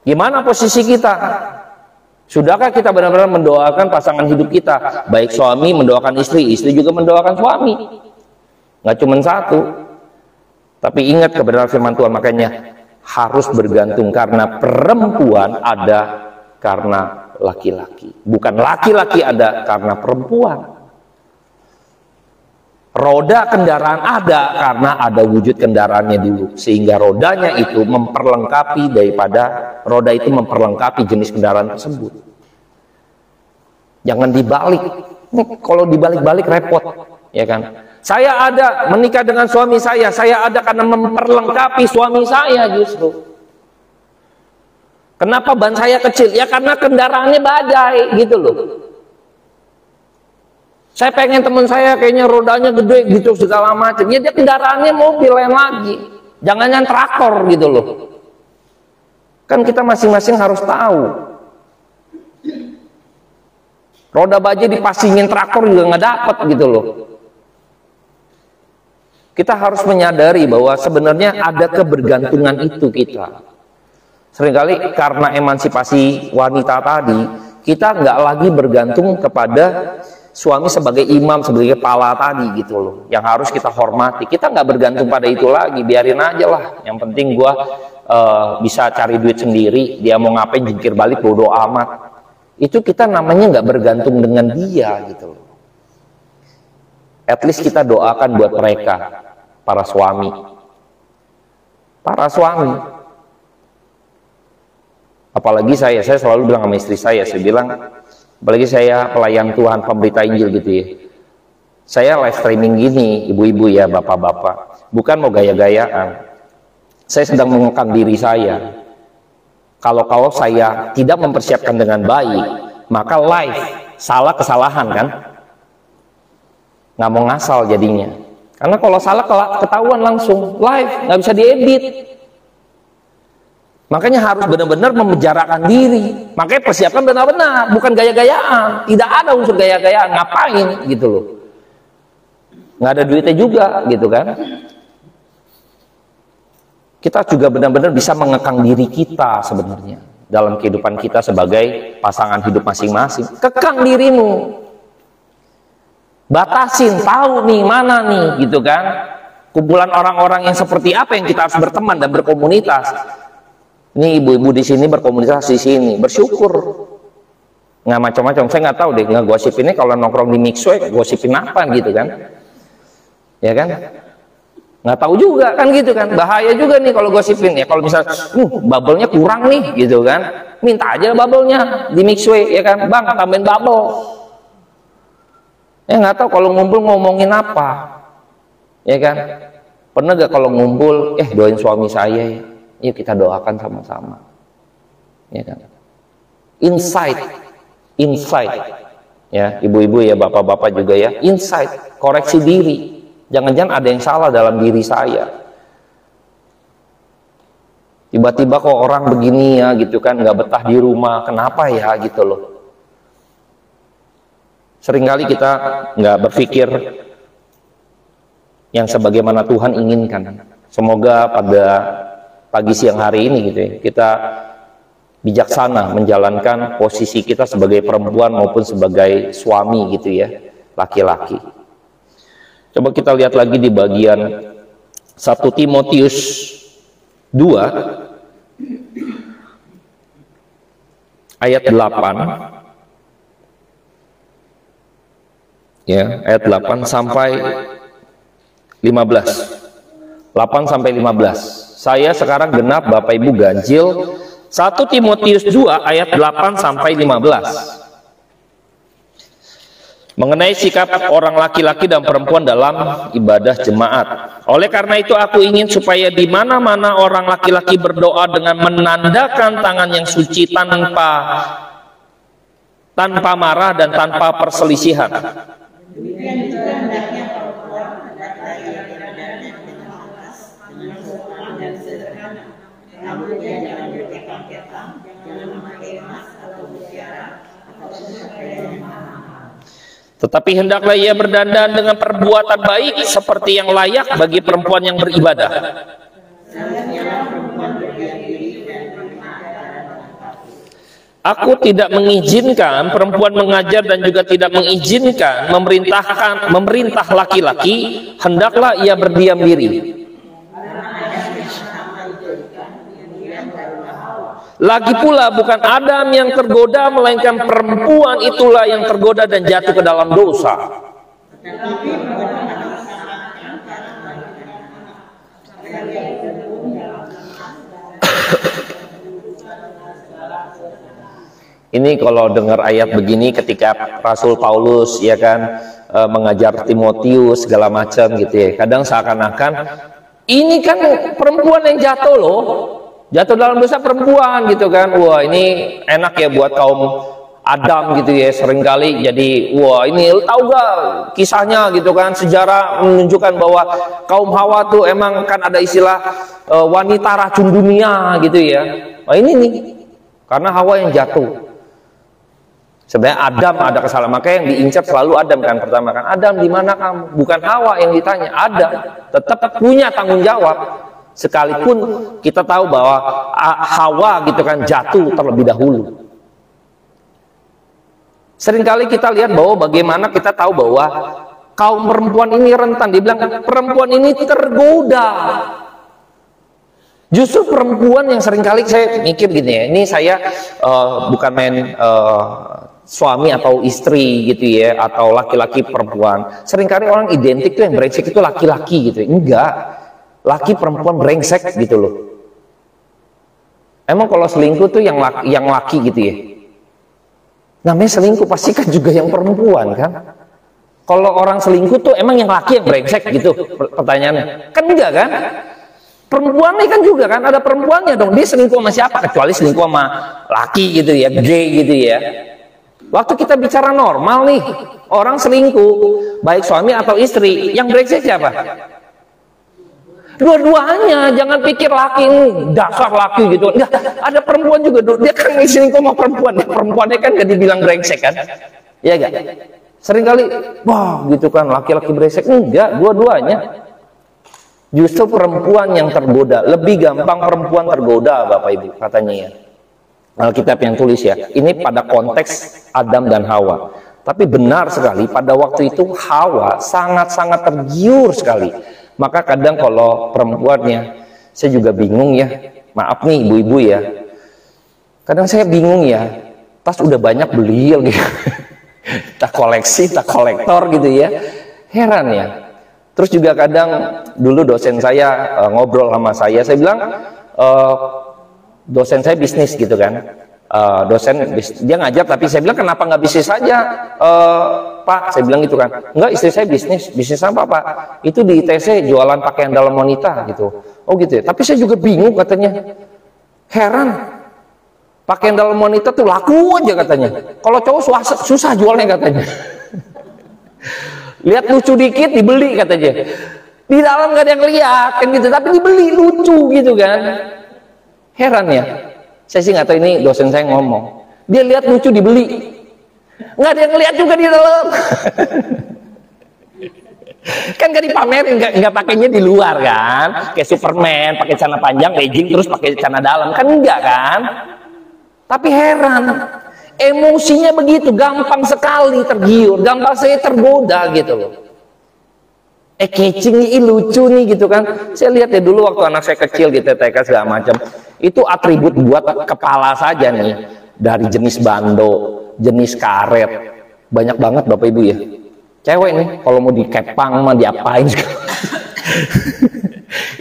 Gimana posisi kita? Sudahkah kita benar-benar mendoakan pasangan hidup kita? Baik suami mendoakan istri, istri juga mendoakan suami. Nggak cuma satu. Tapi ingat kebenaran firman Tuhan, makanya harus bergantung, karena perempuan ada karena laki-laki. Bukan laki-laki ada karena perempuan. Roda kendaraan ada karena ada wujud kendaraannya dulu, sehingga rodanya itu memperlengkapi roda itu memperlengkapi jenis kendaraan tersebut. Jangan dibalik. Ini kalau dibalik-balik repot, ya kan? Saya ada menikah dengan suami saya ada karena memperlengkapi suami saya justru. Kenapa ban saya kecil? Ya karena kendaraannya badai gitu loh. Saya pengen teman saya kayaknya rodanya gede gitu segala macam. Ya dia kendaraannya mobil lain lagi. Jangan traktor gitu loh. Kan kita masing-masing harus tahu. Roda baja dipasingin traktor juga nggak dapat gitu loh. Kita harus menyadari bahwa sebenarnya ada kebergantungan itu kita. Seringkali karena emansipasi wanita tadi, kita nggak lagi bergantung kepada suami sebagai imam, sebagai kepala tadi gitu loh, yang harus kita hormati. Kita nggak bergantung pada itu lagi, biarin aja lah. Yang penting gua bisa cari duit sendiri, dia mau ngapain jungkir balik bodo amat. Itu kita namanya nggak bergantung dengan dia gitu loh. At least kita doakan buat mereka, para suami. Para suami. Apalagi saya selalu bilang sama istri saya bilang, apalagi saya pelayan Tuhan, pemberita Injil gitu ya. Saya live streaming gini, ibu-ibu ya, bapak-bapak. Bukan mau gaya-gayaan. Saya sedang mengekang diri saya. Kalau saya tidak mempersiapkan dengan baik, maka live salah kesalahan kan? Nggak mau ngasal jadinya. Karena kalau salah ketahuan langsung live, nggak bisa diedit. Makanya harus benar-benar memenjarakan diri. Makanya persiapkan benar-benar, bukan gaya-gayaan. Tidak ada unsur gaya-gayaan, ngapain gitu loh. Nggak ada duitnya juga gitu kan. Kita juga benar-benar bisa mengekang diri kita sebenarnya dalam kehidupan kita sebagai pasangan hidup masing-masing. Kekang dirimu. Batasin, tahu nih mana nih gitu kan. Kumpulan orang-orang yang seperti apa yang kita harus berteman dan berkomunitas. Ini ibu-ibu di sini berkomunitas di sini, bersyukur. Nggak macam-macam, saya nggak tahu deh, nggak gosip ini kalau nongkrong di Mixway, gosipin apa gitu kan? Ya kan? Nggak tahu juga kan gitu kan? Bahaya juga nih kalau gosipin ya. Kalau misalnya, bubble-nya kurang nih gitu kan? Minta aja bubble-nya di Mixway ya kan? Bang, tambahin bubble. Ya nggak tahu kalau ngumpul ngomongin apa, ya kan? Pernah gak kalau ngumpul, doain suami saya ya? Yuk kita doakan sama-sama, ya kan? Insight, ya ibu-ibu ya, bapak-bapak juga ya, insight, koreksi diri. Jangan-jangan ada yang salah dalam diri saya. Tiba-tiba kok orang begini ya gitu kan, nggak betah di rumah, kenapa ya gitu loh. Seringkali kita nggak berpikir yang sebagaimana Tuhan inginkan. Semoga pada pagi siang hari ini gitu ya, kita bijaksana menjalankan posisi kita sebagai perempuan maupun sebagai suami gitu ya, laki-laki. Coba kita lihat lagi di bagian 1 Timotius 2 ayat 8 ya, ayat 8 sampai 15. 8 sampai 15. Saya sekarang genap, Bapak Ibu ganjil. 1 Timotius 2 ayat 8 sampai 15. Mengenai sikap orang laki-laki dan perempuan dalam ibadah jemaat. Oleh karena itu aku ingin supaya di mana-mana orang laki-laki berdoa dengan menandakan tangan yang suci tanpa marah dan tanpa perselisihan. Demikian juga hendaknya perempuan hendaklah ia beribadah dengan malas, dengan sopan dan sederhana. Rambutnya jangan berkepang-kepang, jangan memakai emas atau mutiara atau pakaian yang mahal. Tetapi hendaklah ia berdandan dengan perbuatan baik seperti yang layak bagi perempuan yang beribadah. Aku tidak mengizinkan perempuan mengajar dan juga tidak mengizinkan memerintah laki-laki, hendaklah ia berdiam diri. Lagi pula bukan Adam yang tergoda, melainkan perempuan itulah yang tergoda dan jatuh ke dalam dosa. Ini kalau dengar ayat begini ketika Rasul Paulus ya kan mengajar Timotius segala macam gitu ya. Kadang seakan-akan ini kan perempuan yang jatuh loh. Jatuh dalam dosa perempuan gitu kan. Wah ini enak ya buat kaum Adam gitu ya. Seringkali jadi wah ini tahu gak kisahnya gitu kan. Sejarah menunjukkan bahwa kaum Hawa tuh emang kan ada istilah wanita racun dunia gitu ya. Nah ini nih karena Hawa yang jatuh. Sebenarnya Adam ada kesalahan, makanya yang diincar selalu Adam kan pertama kan. Adam di mana kamu? Bukan Hawa yang ditanya. Adam tetap punya tanggung jawab. Sekalipun kita tahu bahwa Hawa gitu kan jatuh terlebih dahulu. Seringkali kita lihat bahwa bagaimana kita tahu bahwa kaum perempuan ini rentan. Dibilang perempuan ini tergoda. Justru perempuan yang seringkali saya mikir gini ya. Ini saya bukan main suami atau istri gitu ya, atau laki-laki perempuan. Seringkali orang identik tuh yang brengsek itu laki-laki gitu. Enggak. Laki perempuan brengsek gitu loh. Emang kalau selingkuh tuh yang laki gitu ya. Namanya selingkuh pasti kan juga yang perempuan kan. Kalau orang selingkuh tuh emang yang laki yang brengsek gitu pertanyaannya. Kan enggak kan? Perempuan nih kan juga kan ada perempuannya dong. Dia selingkuh sama siapa kecuali selingkuh sama laki gitu ya, gay gitu ya. Waktu kita bicara normal nih, orang selingkuh baik suami atau istri, yang brengsek siapa? Dua-duanya, jangan pikir laki dasar laki gitu. Enggak, ada perempuan juga, dia kan selingkuh sama perempuan. Perempuannya kan gak dibilang brengsek kan? Iya gak? Seringkali, wah gitu kan laki-laki brengsek. Enggak, dua-duanya. Justru perempuan yang tergoda. Lebih gampang perempuan tergoda Bapak Ibu katanya ya. Alkitab yang tulis ya. Ini pada konteks Adam dan Hawa. Tapi benar sekali pada waktu itu Hawa sangat-sangat tergiur sekali. Maka kadang kalau perempuannya, saya juga bingung ya. Maaf nih ibu-ibu ya. Kadang saya bingung ya. Tas udah banyak beli gitu. Tak koleksi, tak kolektor gitu ya. Heran ya. Terus juga kadang dulu dosen saya ngobrol sama saya bilang dosen saya bisnis gitu kan. Dia ngajar tapi saya bilang kenapa nggak bisnis saja Pak, saya bilang gitu kan. Enggak, istri saya bisnis apa Pak? Itu di ITC jualan pakaian dalam wanita gitu. Oh gitu ya, tapi saya juga bingung katanya. Heran, pakaian dalam wanita tuh laku aja katanya. Kalau cowok susah jualnya katanya. Lihat lucu dikit dibeli katanya. Di dalam gak ada yang lihat kan gitu, tapi dibeli lucu gitu kan. Heran ya. Saya sih nggak tahu ini dosen saya ngomong. Dia lihat lucu dibeli. Nggak ada yang lihat juga di dalam. Kan gak dipamerin, nggak pakainya di luar kan. Kayak Superman, pakai celana panjang, legging terus pakai celana dalam kan enggak kan. Tapi heran. Emosinya begitu, gampang sekali tergiur, gampang saya tergoda gitu loh. Catching nih, lucu nih gitu kan. Saya lihat ya dulu waktu anak saya kecil gitu, TK segala macam. Itu atribut buat kepala saja nih. Dari jenis bando, jenis karet. Banyak banget Bapak Ibu ya. Cewek nih, kalau mau dikepang mah diapain.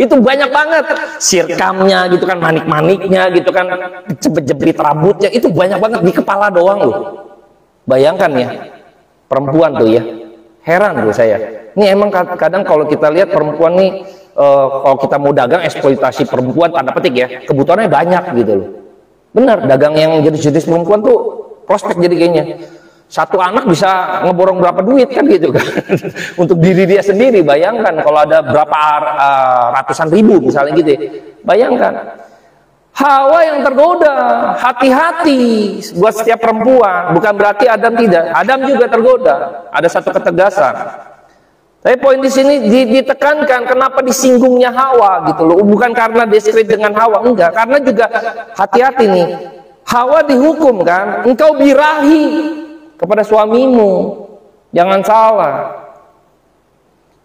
Itu banyak banget sirkamnya gitu kan, manik-maniknya gitu kan, jepit-jepit rambutnya, itu banyak banget di kepala doang loh. Bayangkan ya, perempuan tuh ya, heran tuh saya. Ini emang kadang kalau kita lihat perempuan nih, kalau kita mau dagang eksploitasi perempuan tanda petik ya, kebutuhannya banyak gitu loh. Benar, dagang yang jenis-jenis perempuan tuh prospek jadi kayaknya. Satu anak bisa ngeborong berapa duit kan gitu kan. Untuk diri dia sendiri, bayangkan kalau ada berapa ratusan ribu misalnya gitu ya. Bayangkan. Hawa yang tergoda, hati-hati buat setiap perempuan. Bukan berarti Adam tidak. Adam juga tergoda. Ada satu ketegasan. Tapi poin di sini ditekankan kenapa disinggungnya Hawa gitu loh. Bukan karena diskrit dengan Hawa, enggak. Karena juga hati-hati nih. Hawa dihukum kan, engkau birahi kepada suamimu. Jangan salah.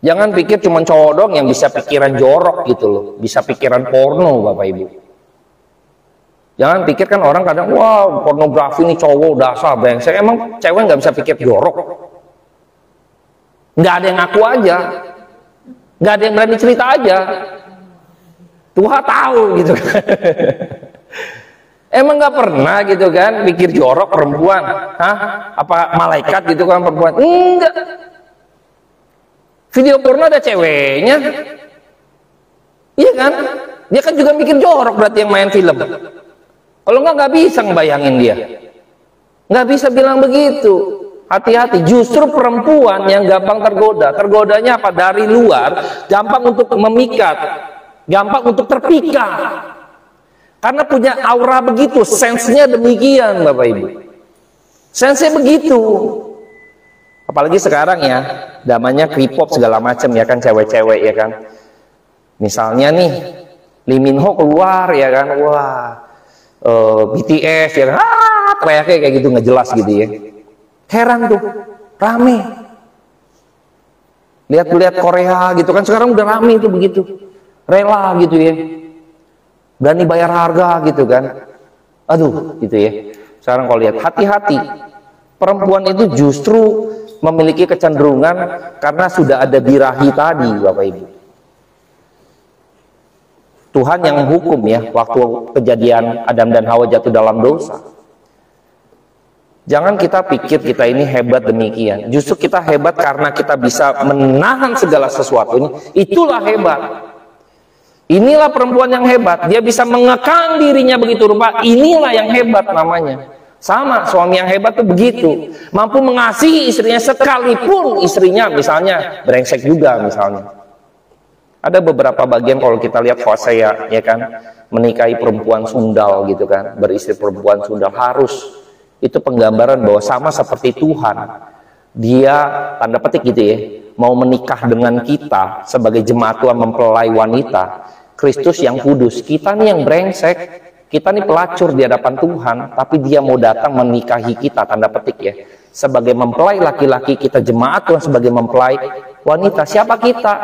Jangan pikir cuma cowok dong yang bisa pikiran jorok gitu loh. Bisa pikiran porno Bapak Ibu. Jangan pikir kan orang kadang, wah pornografi ini cowok dasar brengsek. Emang cewek nggak bisa pikir jorok? Nggak ada yang ngaku aja. Nggak ada yang berani cerita aja. Tuhan tahu gitu kan. Emang nggak pernah gitu kan pikir jorok perempuan? Hah? Apa malaikat gitu kan perempuan? Enggak. Video porno ada ceweknya. Iya kan? Dia kan juga mikir jorok berarti yang main film. Kalau nggak bisa ngebayangin dia. Nggak bisa bilang begitu. Hati-hati. Justru perempuan yang gampang tergoda. Tergodanya apa? Dari luar. Gampang untuk memikat. Gampang untuk terpikat. Karena punya aura begitu, sense-nya demikian Bapak Ibu. Sense-nya begitu. Apalagi sekarang ya, namanya K-pop segala macam ya kan, cewek-cewek ya kan. Misalnya nih, Lee Min Ho keluar ya kan, wah, BTS ya kan, teriaknya kayak gitu nggak jelas gitu ya. Heran tuh, rame. Lihat-lihat Korea gitu kan, sekarang udah rame itu begitu, rela gitu ya. Berani bayar harga gitu kan. Aduh gitu ya. Sekarang kalau lihat, hati-hati. Perempuan itu justru memiliki kecenderungan karena sudah ada birahi tadi Bapak Ibu. Tuhan yang menghukum ya waktu kejadian Adam dan Hawa jatuh dalam dosa. Jangan kita pikir kita ini hebat demikian. Justru kita hebat karena kita bisa menahan segala sesuatu ini. Itulah hebat. Inilah perempuan yang hebat. Dia bisa mengekang dirinya begitu rupa. Inilah yang hebat namanya. Sama, suami yang hebat tuh begitu. Mampu mengasihi istrinya sekalipun istrinya misalnya brengsek juga misalnya. Ada beberapa bagian kalau kita lihat Hosea ya kan, menikahi perempuan sundal gitu kan, beristri perempuan sundal harus. Itu penggambaran bahwa sama seperti Tuhan. Dia tanda petik gitu ya, mau menikah dengan kita sebagai jemaat Tuhan mempelai wanita. Kristus yang kudus, kita nih yang brengsek, kita nih pelacur di hadapan Tuhan, tapi dia mau datang menikahi kita, tanda petik ya, sebagai mempelai laki-laki, kita jemaat Tuhan sebagai mempelai wanita. Siapa kita?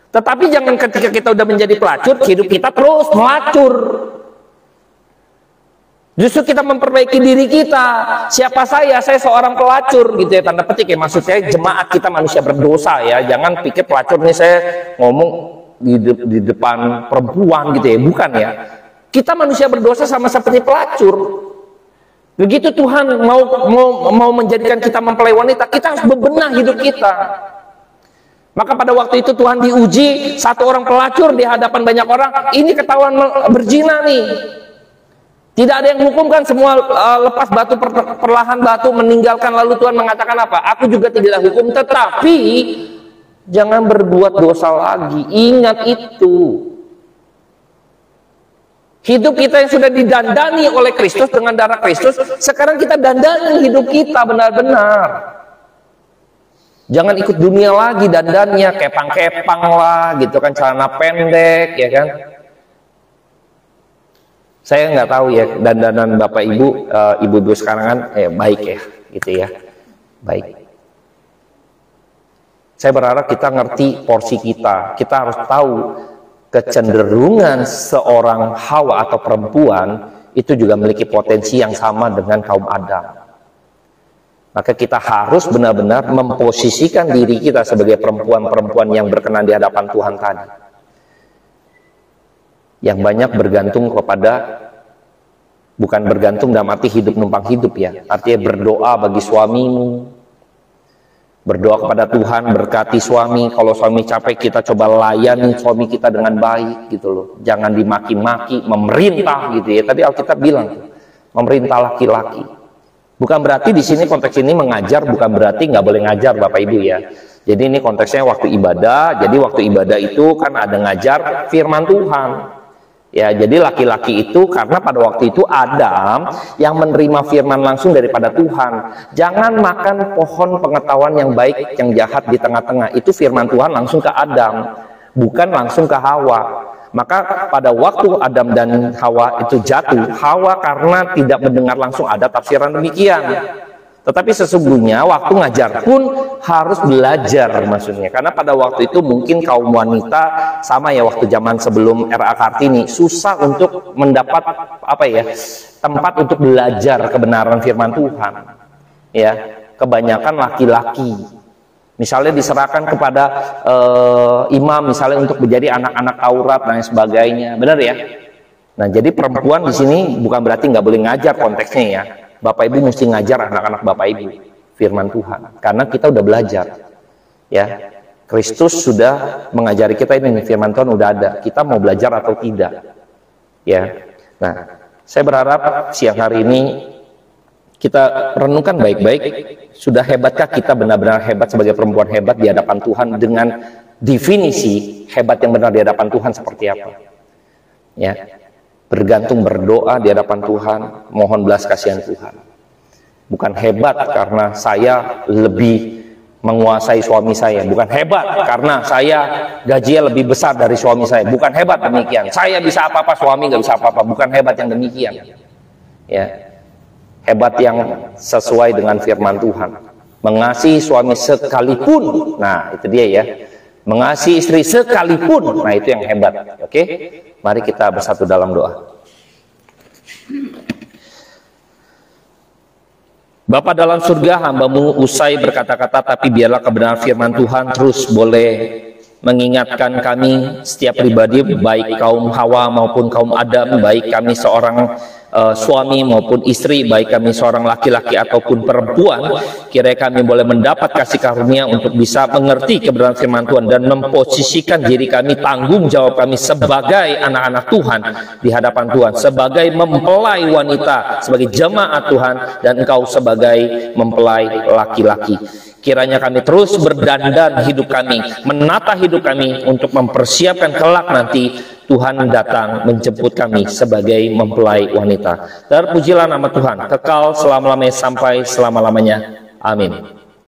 Tetapi jangan ketika kita udah menjadi pelacur, hidup kita terus melacur. Justru kita memperbaiki diri kita. Siapa saya? Saya seorang pelacur gitu ya, tanda petik ya, maksud saya jemaat kita manusia berdosa ya. Jangan pikir pelacur nih saya ngomong di depan perempuan gitu ya, bukan ya. Kita manusia berdosa sama seperti pelacur. Begitu Tuhan mau menjadikan kita mempelai wanita, kita harus bebenah hidup kita. Maka pada waktu itu Tuhan diuji, satu orang pelacur di hadapan banyak orang, ini ketahuan berzina nih. Tidak ada yang hukumkan, semua lepas batu perlahan batu meninggalkan, lalu Tuhan mengatakan apa? Aku juga tidak hukum, tetapi jangan berbuat dosa lagi. Ingat itu. Hidup kita yang sudah didandani oleh Kristus dengan darah Kristus, sekarang kita dandani hidup kita benar-benar. Jangan ikut dunia lagi dandannya, kepang-kepang lah gitu kan, celana pendek ya kan. Saya nggak tahu ya dandanan Bapak Ibu, ibu-ibu sekarang kan baik ya gitu ya. Baik. Saya berharap kita ngerti porsi kita. Kita harus tahu kecenderungan seorang Hawa atau perempuan itu juga memiliki potensi yang sama dengan kaum Adam. Maka kita harus benar-benar memposisikan diri kita sebagai perempuan-perempuan yang berkenan di hadapan Tuhan tadi. yang banyak bergantung kepada, bukan bergantung dalam arti hidup numpang hidup ya, artinya berdoa bagi suamimu, berdoa kepada Tuhan, berkati suami. Kalau suami capek, kita coba layani suami kita dengan baik gitu loh, jangan dimaki-maki, memerintah gitu ya. Tadi Alkitab bilang memerintah laki-laki. Bukan berarti di sini konteks ini mengajar, bukan berarti nggak boleh ngajar Bapak Ibu ya. Jadi ini konteksnya waktu ibadah. Jadi waktu ibadah itu kan ada ngajar firman Tuhan. Ya, jadi laki-laki itu karena pada waktu itu Adam yang menerima firman langsung daripada Tuhan. Jangan makan pohon pengetahuan yang baik yang jahat di tengah-tengah. Itu firman Tuhan langsung ke Adam, bukan langsung ke Hawa. Maka pada waktu Adam dan Hawa itu jatuh, Hawa karena tidak mendengar langsung ada tafsiran demikian. Tetapi sesungguhnya waktu ngajar pun harus belajar maksudnya. Karena pada waktu itu mungkin kaum wanita sama ya, waktu zaman sebelum RA Kartini susah untuk mendapat tempat untuk belajar kebenaran firman Tuhan. Ya, kebanyakan laki-laki. Misalnya diserahkan kepada imam misalnya untuk menjadi anak-anak Taurat dan sebagainya, benar ya? Nah, jadi perempuan di sini bukan berarti nggak boleh ngajar konteksnya ya. Bapak Ibu mesti ngajar anak-anak Bapak Ibu firman Tuhan, karena kita udah belajar. Ya, Kristus sudah mengajari kita ini, firman Tuhan udah ada. Kita mau belajar atau tidak? Ya. Nah, saya berharap siang hari ini kita renungkan baik-baik, sudah hebatkah kita benar-benar hebat sebagai perempuan hebat di hadapan Tuhan, dengan definisi hebat yang benar di hadapan Tuhan seperti apa? Ya, bergantung, berdoa di hadapan Tuhan, mohon belas kasihan Tuhan. Bukan hebat karena saya lebih menguasai suami saya, bukan hebat karena saya gajinya lebih besar dari suami saya, bukan hebat demikian. Saya bisa apa-apa, suami nggak bisa apa-apa, bukan hebat yang demikian. Ya. Hebat yang sesuai dengan firman Tuhan, mengasihi suami sekalipun. Nah, itu dia ya, mengasihi istri sekalipun. Nah, itu yang hebat. Oke, mari kita bersatu dalam doa. Bapa dalam surga, hamba-Mu usai berkata-kata, tapi biarlah kebenaran firman Tuhan terus boleh mengingatkan kami setiap pribadi, baik kaum Hawa maupun kaum Adam, baik kami seorang suami maupun istri, baik kami seorang laki-laki ataupun perempuan. Kiranya kami boleh mendapat kasih karunia untuk bisa mengerti kebenaran firman Tuhan dan memposisikan diri kami, tanggung jawab kami sebagai anak-anak Tuhan di hadapan Tuhan, sebagai mempelai wanita, sebagai jemaat Tuhan, dan Engkau sebagai mempelai laki-laki. Kiranya kami terus berdandan hidup kami, menata hidup kami untuk mempersiapkan kelak nanti Tuhan datang menjemput kami sebagai mempelai wanita. Terpujilah nama Tuhan, kekal selama-lamanya sampai selama-lamanya. Amin.